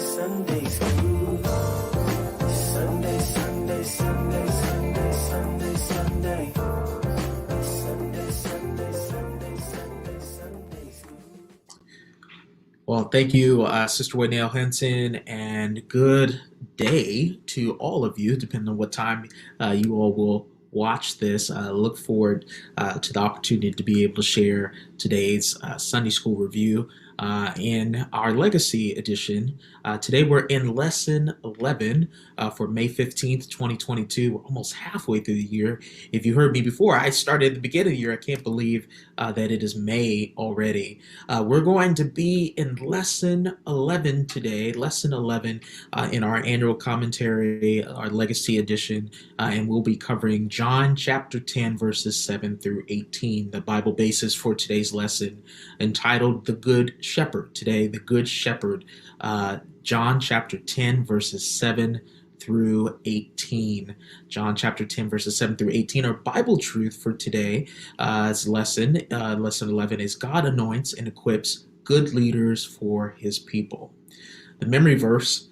Sunday school. Sunday, Sunday, Sunday, Sunday, Sunday, Sunday. Sunday, Sunday, Sunday, Sunday, Sunday school. Well, thank you, Sister Waynell, Henson, and good day to all of you, depending on what time you all will watch this. Look forward to the opportunity to be able to share today's Sunday School review in our Legacy edition. Today we're in Lesson 11 for May 15th, 2022. We're almost halfway through the year. If you heard me before, I started at the beginning of the year. I can't believe that it is May already. We're going to be in Lesson 11 today, Lesson 11 in our annual commentary, our Legacy edition, and we'll be covering John chapter 10, verses 7 through 18, the Bible basis for today's lesson, entitled The Good Shepherd. Today, The Good Shepherd, John chapter 10, verses 7 through 18. John chapter 10, verses 7 through 18. Our Bible truth for today's lesson, lesson 11, is God anoints and equips good leaders for his people. The memory verse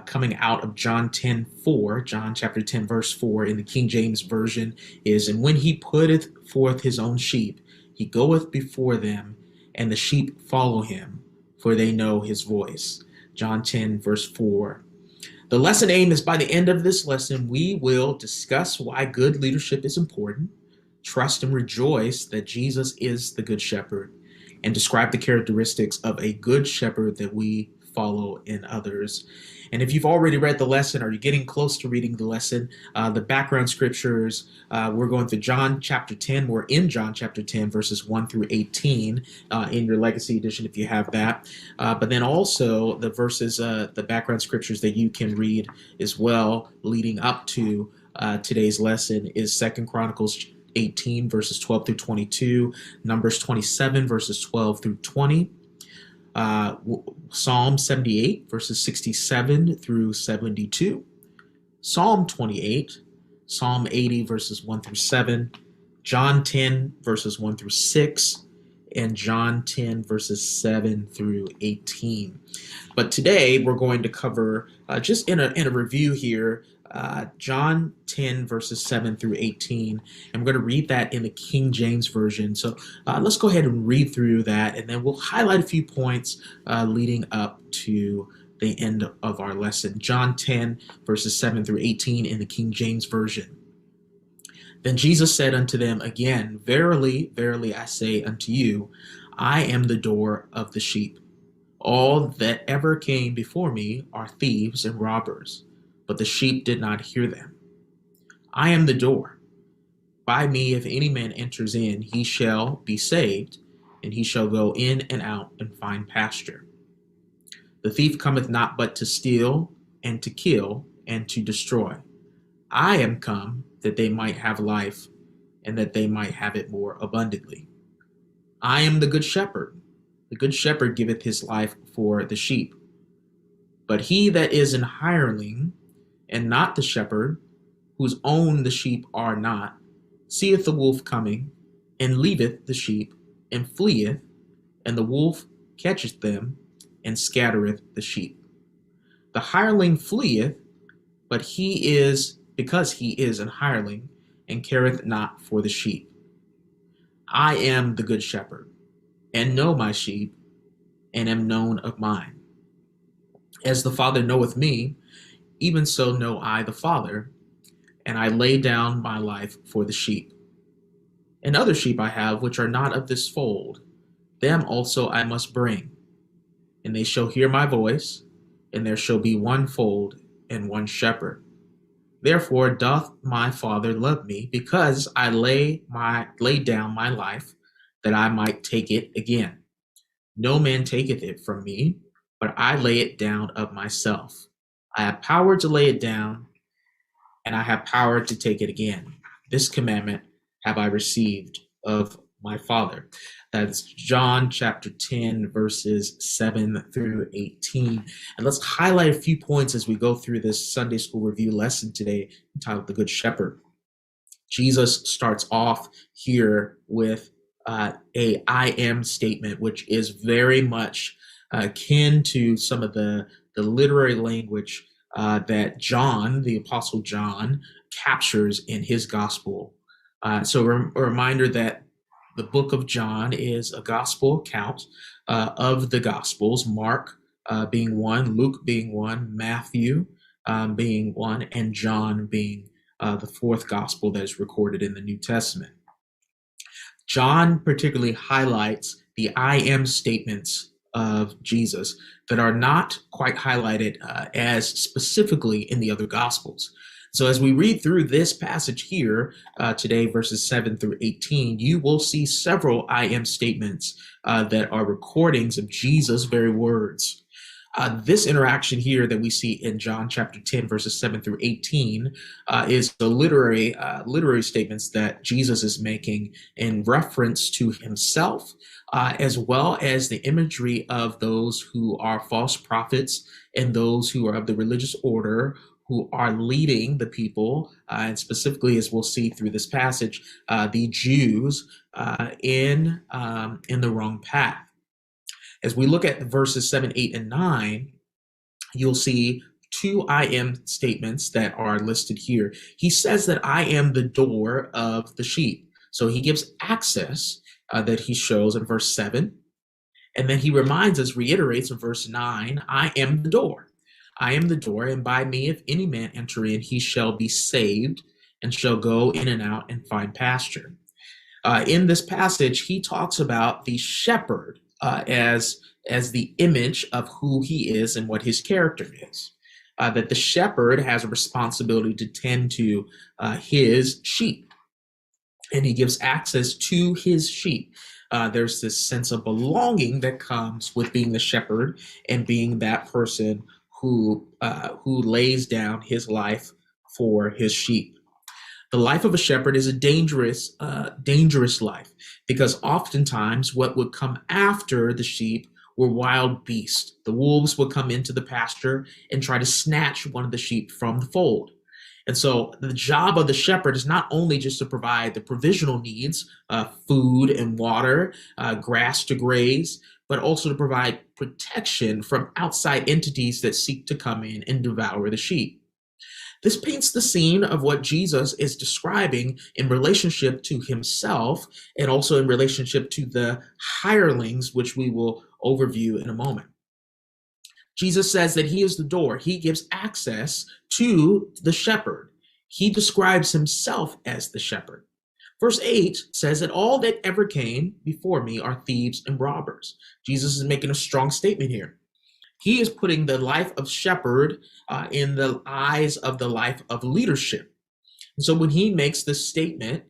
coming out of John 10:4, John chapter 10, verse 4 in the King James Version is, "And when he putteth forth his own sheep, he goeth before them, and the sheep follow him, for they know his voice." John 10, verse 4. The lesson aim is, by the end of this lesson, we will discuss why good leadership is important, trust and rejoice that Jesus is the Good Shepherd, and describe the characteristics of a good shepherd that we follow in others. And if you've already read the lesson, or you're getting close to reading the lesson, the background scriptures, we're going through John chapter 10. We're in John chapter 10, verses 1 through 18 in your Legacy edition, if you have that. But then also the verses, the background scriptures that you can read as well leading up to today's lesson is 2 Chronicles 18, verses 12 through 22, Numbers 27, verses 12 through 20, Psalm 78, verses 67 through 72, Psalm 28, Psalm 80, verses 1 through 7, John 10, verses 1 through 6, and John 10, verses 7 through 18. But today we're going to cover, just in a review here, John 10, verses 7 through 18. I'm going to read that in the King James Version. So let's go ahead and read through that, and then we'll highlight a few points leading up to the end of our lesson. John 10, verses 7 through 18 in the King James Version. "Then Jesus said unto them again, Verily, verily, I say unto you, I am the door of the sheep. All that ever came before me are thieves and robbers, but the sheep did not hear them. I am the door. By me, if any man enters in, he shall be saved, and he shall go in and out and find pasture. The thief cometh not but to steal, and to kill, and to destroy. I am come that they might have life, and that they might have it more abundantly. I am the good shepherd. The good shepherd giveth his life for the sheep. But he that is an hireling, and not the shepherd, whose own the sheep are not, seeth the wolf coming, and leaveth the sheep, and fleeth, and the wolf catcheth them, and scattereth the sheep. The hireling fleeth, but he is, because he is an hireling, and careth not for the sheep. I am the good shepherd, and know my sheep, and am known of mine. As the Father knoweth me, even so know I the Father, and I lay down my life for the sheep. And other sheep I have, which are not of this fold, them also I must bring. And they shall hear my voice, and there shall be one fold and one shepherd. Therefore doth my Father love me, because I lay down my life, that I might take it again. No man taketh it from me, but I lay it down of myself. I have power to lay it down, and I have power to take it again. This commandment have I received of my Father." That's John chapter 10, verses 7 through 18. And let's highlight a few points as we go through this Sunday School review lesson today entitled The Good Shepherd. Jesus starts off here with a I am statement, which is very much akin to some of the the literary language that John, the Apostle John, captures in his gospel. So a reminder that the book of John is a gospel account of the gospels, Mark being one, Luke being one, Matthew being one, and John being the fourth gospel that is recorded in the New Testament. John particularly highlights the I am statements of Jesus that are not quite highlighted as specifically in the other gospels. So as we read through this passage here today, verses 7 through 18, you will see several I am statements that are recordings of Jesus' very words. This interaction here that we see in John chapter 10, verses 7 through 18, is the literary statements that Jesus is making in reference to himself, as well as the imagery of those who are false prophets and those who are of the religious order who are leading the people, and specifically, as we'll see through this passage, the Jews in the wrong path. As we look at verses 7, 8, and 9, you'll see two I am statements that are listed here. He says that I am the door of the sheep. So he gives access that he shows in verse 7. And then he reminds us, reiterates in verse 9, I am the door. I am the door, and by me, if any man enter in, he shall be saved and shall go in and out and find pasture. In this passage, he talks about the shepherd as the image of who he is and what his character is. That the shepherd has a responsibility to tend to his sheep, and he gives access to his sheep. There's this sense of belonging that comes with being the shepherd and being that person who lays down his life for his sheep. The life of a shepherd is a dangerous life, because oftentimes what would come after the sheep were wild beasts. The wolves would come into the pasture and try to snatch one of the sheep from the fold. And so the job of the shepherd is not only just to provide the provisional needs, food and water, grass to graze, but also to provide protection from outside entities that seek to come in and devour the sheep. This paints the scene of what Jesus is describing in relationship to himself and also in relationship to the hirelings, which we will overview in a moment. Jesus says that he is the door. He gives access to the shepherd. He describes himself as the shepherd. Verse 8 says that all that ever came before me are thieves and robbers. Jesus is making a strong statement here. He is putting the life of shepherd in the eyes of the life of leadership. And so when he makes this statement,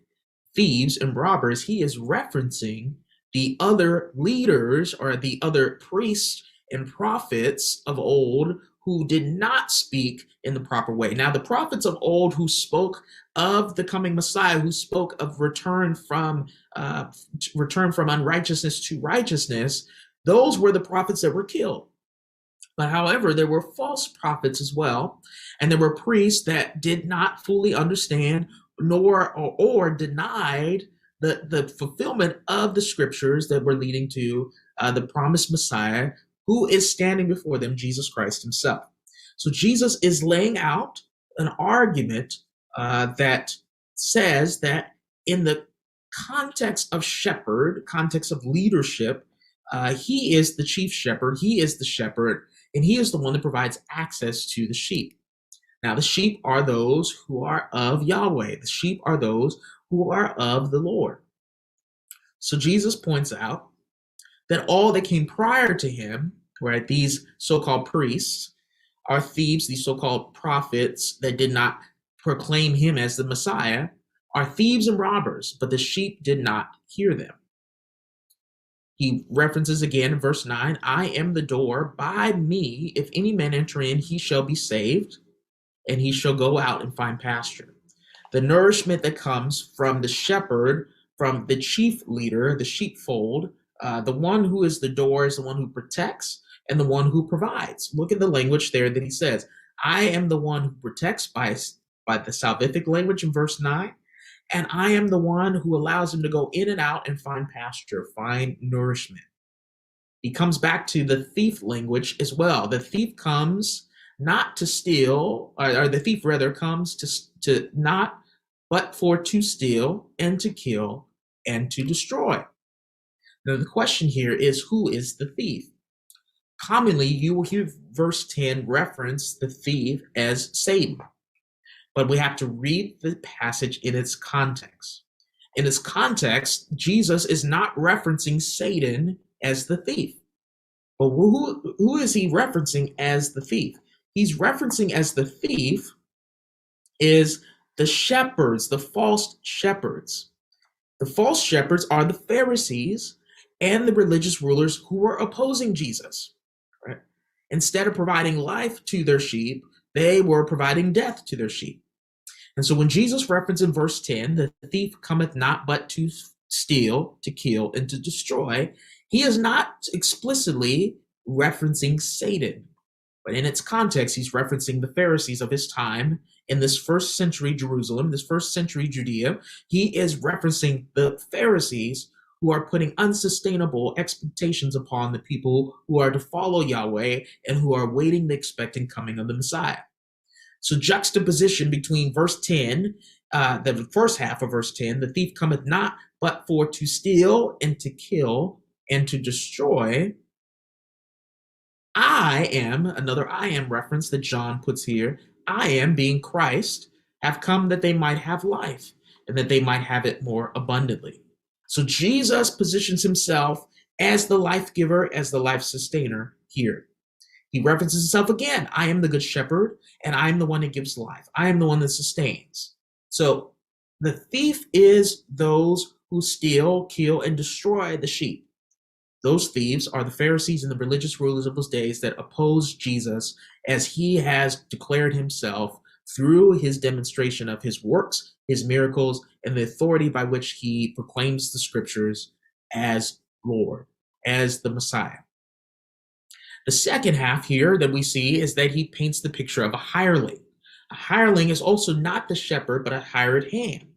thieves and robbers, he is referencing the other leaders or the other priests and prophets of old who did not speak in the proper way. Now, the prophets of old who spoke of the coming Messiah, who spoke of return from unrighteousness to righteousness, those were the prophets that were killed. But however, there were false prophets as well, and there were priests that did not fully understand or denied the fulfillment of the scriptures that were leading to the promised Messiah, who is standing before them, Jesus Christ himself. So Jesus is laying out an argument that says that in the context of shepherd, context of leadership, he is the chief shepherd, he is the shepherd, and he is the one that provides access to the sheep. Now, the sheep are those who are of Yahweh. The sheep are those who are of the Lord. So Jesus points out that all that came prior to him, right, these so-called priests, are thieves, these so-called prophets that did not proclaim him as the Messiah, are thieves and robbers, but the sheep did not hear them. He references again in verse 9, I am the door, by me, if any man enter in, he shall be saved, and he shall go out and find pasture. The nourishment that comes from the shepherd, from the chief leader, the sheepfold, the one who is the door is the one who protects and the one who provides. Look at the language there that he says, I am the one who protects by the salvific language in verse 9. And I am the one who allows him to go in and out and find pasture, find nourishment. He comes back to the thief language as well. The thief comes not to steal, or the thief rather comes to not but for to steal and to kill and to destroy. Now the question here is, who is the thief? Commonly, you will hear verse 10 reference the thief as Satan, but we have to read the passage in its context. In its context, Jesus is not referencing Satan as the thief. But who is he referencing as the thief? He's referencing as the thief is the shepherds, the false shepherds. The false shepherds are the Pharisees and the religious rulers who were opposing Jesus. Right? Instead of providing life to their sheep, they were providing death to their sheep. And so when Jesus referenced in verse 10, the thief cometh not but to steal, to kill, and to destroy, he is not explicitly referencing Satan. But in its context, he's referencing the Pharisees of his time in this first century Jerusalem, this first century Judea. He is referencing the Pharisees who are putting unsustainable expectations upon the people who are to follow Yahweh and who are waiting the expected coming of the Messiah. So juxtaposition between verse 10, the first half of verse 10, the thief cometh not but for to steal and to kill and to destroy. I am, another I am reference that John puts here, I am, being Christ, have come that they might have life and that they might have it more abundantly. So Jesus positions himself as the life giver, as the life sustainer here. He references himself again. I am the good shepherd, and I am the one that gives life. I am the one that sustains. So the thief is those who steal, kill, and destroy the sheep. Those thieves are the Pharisees and the religious rulers of those days that oppose Jesus as he has declared himself through his demonstration of his works, his miracles, and the authority by which he proclaims the scriptures as Lord, as the Messiah. The second half here that we see is that he paints the picture of a hireling. A hireling is also not the shepherd, but a hired hand.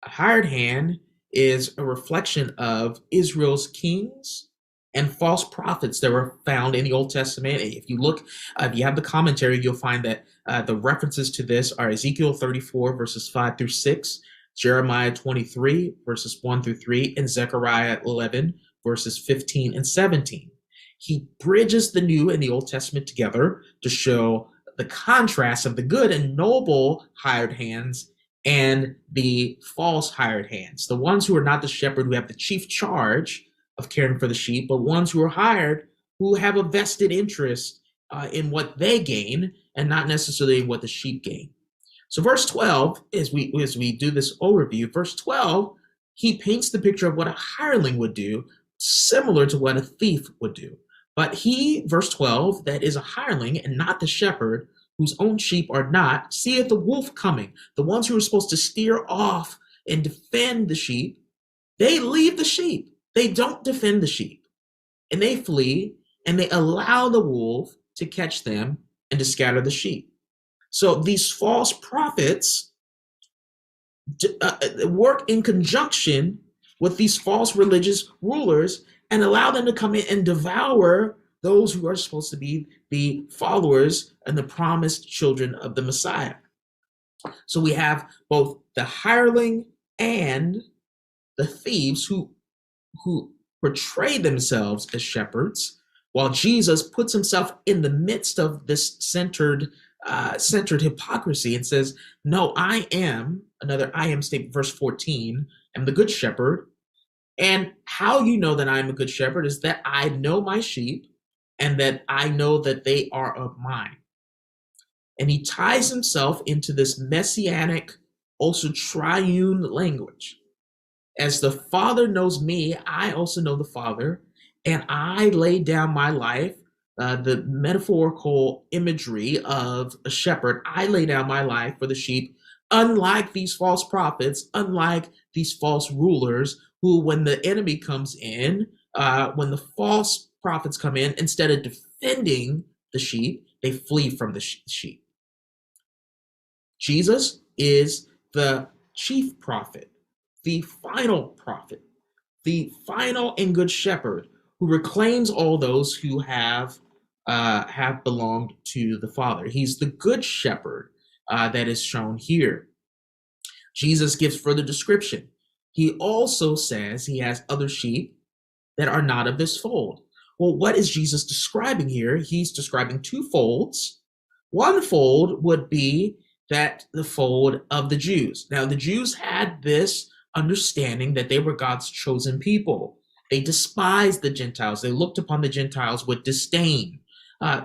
A hired hand is a reflection of Israel's kings and false prophets that were found in the Old Testament. If you look, if you have the commentary, you'll find that the references to this are Ezekiel 34, verses 5 through 6, Jeremiah 23, verses 1 through 3, and Zechariah 11, verses 15 and 17. He bridges the New and the Old Testament together to show the contrast of the good and noble hired hands and the false hired hands, the ones who are not the shepherd, who have the chief charge of caring for the sheep, but ones who are hired who have a vested interest in what they gain and not necessarily what the sheep gain. So verse 12, as we do this overview, verse 12, he paints the picture of what a hireling would do, similar to what a thief would do. But he, verse 12, that is a hireling and not the shepherd, whose own sheep are not, seeth the wolf coming. The ones who are supposed to steer off and defend the sheep, they leave the sheep. They don't defend the sheep. And they flee, and they allow the wolf to catch them and to scatter the sheep. So these false prophets work in conjunction with these false religious rulers and allow them to come in and devour those who are supposed to be the followers and the promised children of the Messiah. So we have both the hireling and the thieves who portray themselves as shepherds, while Jesus puts himself in the midst of this centered hypocrisy and says, no, I am, another I am statement, verse 14, I'm the good shepherd. And how you know that I'm a good shepherd is that I know my sheep and that I know that they are of mine. And he ties himself into this messianic, also triune language. As the Father knows me, I also know the Father, and I lay down my life, the metaphorical imagery of a shepherd, I lay down my life for the sheep, unlike these false prophets, unlike these false rulers, who, when the enemy comes in, when the false prophets come in, instead of defending the sheep, they flee from the sheep. Jesus is the chief prophet, the final and good shepherd, who reclaims all those who have belonged to the Father. He's the good shepherd that is shown here. Jesus gives further description. He also says he has other sheep that are not of this fold. Well, what is Jesus describing here? He's describing two folds. One fold would be that the fold of the Jews. Now, the Jews had this understanding that they were God's chosen people. They despised the Gentiles. They looked upon the Gentiles with disdain.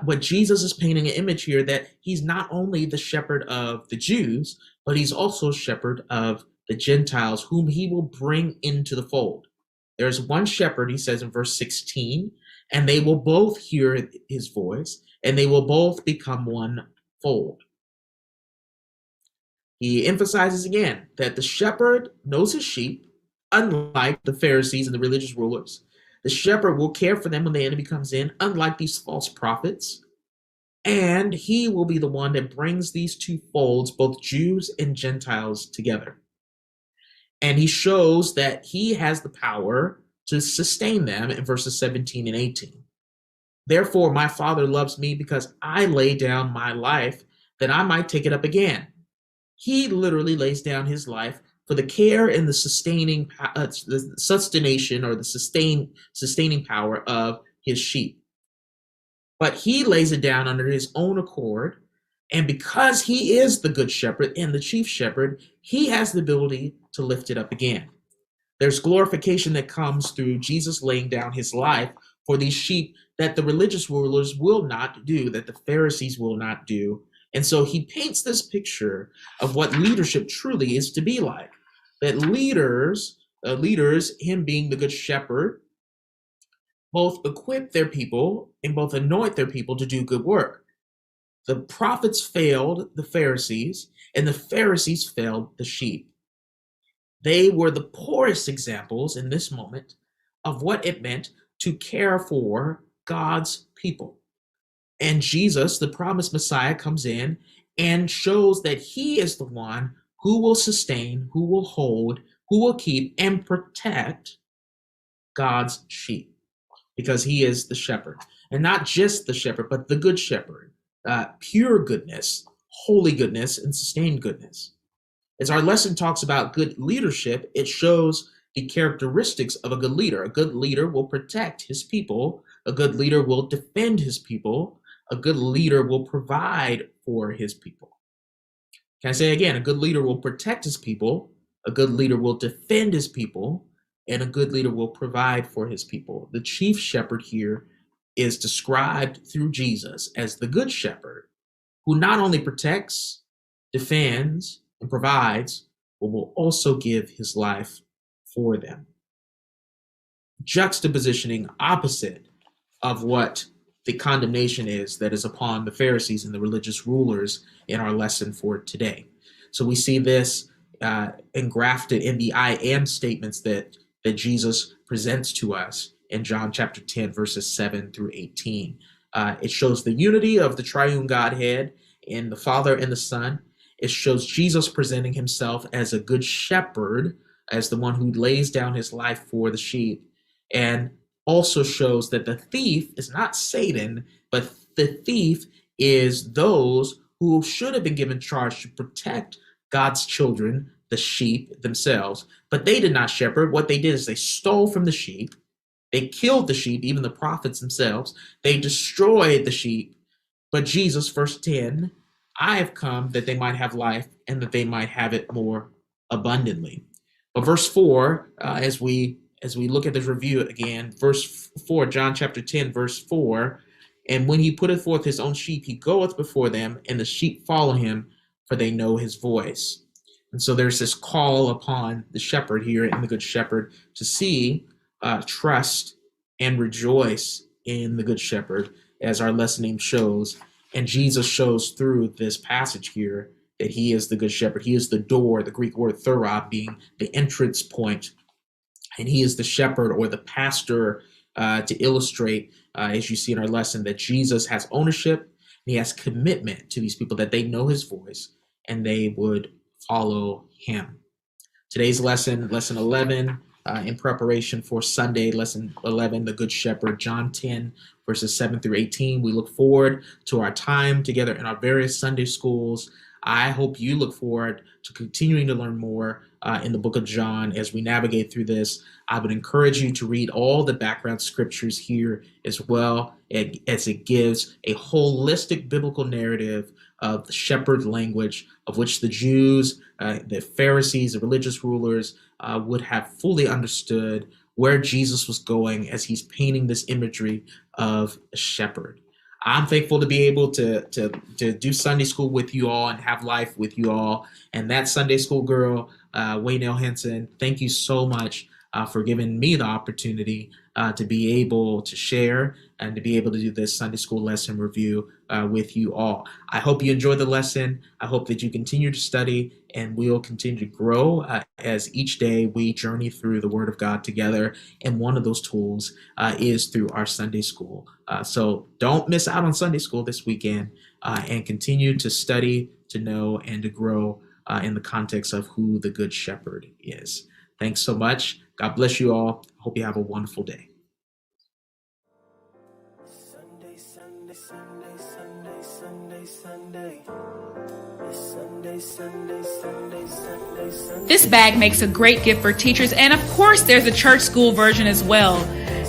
What Jesus is painting an image here that he's not only the shepherd of the Jews, but he's also shepherd of the Gentiles, whom he will bring into the fold. There's one shepherd, he says in verse 16, and they will both hear his voice, and they will both become one fold. He emphasizes again that the shepherd knows his sheep, unlike the Pharisees and the religious rulers. The shepherd will care for them when the enemy comes in, unlike these false prophets. And he will be the one that brings these two folds, both Jews and Gentiles, together. And he shows that he has the power to sustain them in verses 17 and 18. Therefore, my Father loves me because I lay down my life that I might take it up again. He literally lays down his life for the care and the sustaining, the sustentation or the sustaining power of his sheep. But he lays it down under his own accord. And because he is the good shepherd and the chief shepherd, he has the ability to lift it up again. There's glorification that comes through Jesus laying down his life for these sheep that the religious rulers will not do, that the Pharisees will not do. And so he paints this picture of what leadership truly is to be like. That leaders, him being the good shepherd, both equip their people and both anoint their people to do good work. The prophets failed the Pharisees, and the Pharisees failed the sheep. They were the poorest examples in this moment of what it meant to care for God's people. And Jesus, the promised Messiah, comes in and shows that he is the one who will sustain, who will hold, who will keep and protect God's sheep, because he is the shepherd. And not just the shepherd, but the good shepherd. Pure goodness, holy goodness, and sustained goodness. As our lesson talks about good leadership, it shows the characteristics of a good leader. A good leader will protect his people. A good leader will defend his people. A good leader will provide for his people. Can I say again? A good leader will protect his people. A good leader will defend his people. And a good leader will provide for his people. The chief shepherd here is described through Jesus as the good shepherd, who not only protects, defends, and provides, but will also give his life for them. Juxtapositioning opposite of what the condemnation is that is upon the Pharisees and the religious rulers in our lesson for today. So we see this engrafted in the I am statements that Jesus presents to us in John chapter 10, verses 7 through 18. It shows the unity of the triune Godhead in the Father and the Son. It shows Jesus presenting himself as a good shepherd, as the one who lays down his life for the sheep, and also shows that the thief is not Satan, but the thief is those who should have been given charge to protect God's children, the sheep themselves. But they did not shepherd. What they did is they stole from the sheep. They killed the sheep, even the prophets themselves. They destroyed the sheep. But Jesus, verse 10, I have come that they might have life and that they might have it more abundantly. But verse 4, as we look at this review again, verse 4, John chapter 10, verse 4, and when he putteth forth his own sheep, he goeth before them, and the sheep follow him, for they know his voice. And so there's this call upon the shepherd here and the good shepherd to see, trust, and rejoice in the good shepherd, as our lesson name shows. And Jesus shows through this passage here that he is the good shepherd. He is the door, the Greek word thera being the entrance point. And he is the shepherd or the pastor to illustrate, as you see in our lesson, that Jesus has ownership. He has commitment to these people, that they know his voice and they would follow him. Today's lesson, lesson 11, in preparation for Sunday, lesson 11, the Good Shepherd, John 10, verses 7 through 18. We look forward to our time together in our various Sunday schools. I hope you look forward to continuing to learn more in the book of John as we navigate through this. I would encourage you to read all the background scriptures here as well, as it gives a holistic biblical narrative of the shepherd language of which the Jews, the Pharisees, the religious rulers would have fully understood where Jesus was going as he's painting this imagery of a shepherd. I'm thankful to be able to do Sunday school with you all and have life with you all. And that Sunday school girl, Waynell Henson, thank you so much for giving me the opportunity to be able to share and to be able to do this Sunday school lesson review with you all. I hope you enjoy the lesson. I hope that you continue to study and we'll continue to grow as each day we journey through the Word of God together. And one of those tools is through our Sunday school. So don't miss out on Sunday school this weekend and continue to study, to know, and to grow in the context of who the Good Shepherd is. Thanks so much. God bless you all. Hope you have a wonderful day. Sunday, Sunday, Sunday, Sunday, Sunday, Sunday. Sunday, Sunday, Sunday, Sunday, Sunday. This bag makes a great gift for teachers, and of course there's a church school version as well.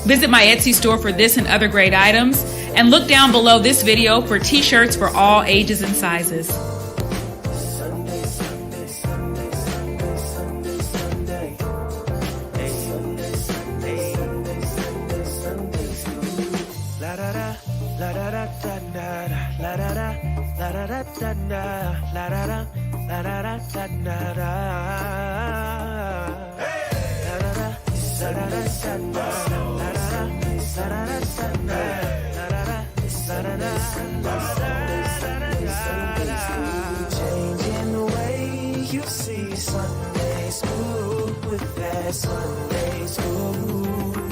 Visit my Etsy store for this and other great items, and look down below this video for t-shirts for all ages and sizes. Sunday, Sunday, Sunday, Sunday, Sunday, Sunday. Sunday, Sunday, Sunday, Sunday, Sunday, Sunday. La da da, la da da da da, la da da, la da da da da, la da da, la da da da da da. La da da, la da da da da, la da da, la da da da da, la da da, la da da, Sunday, Sunday, Sunday, Sunday. Changing the way you see Sunday school with that Sunday school.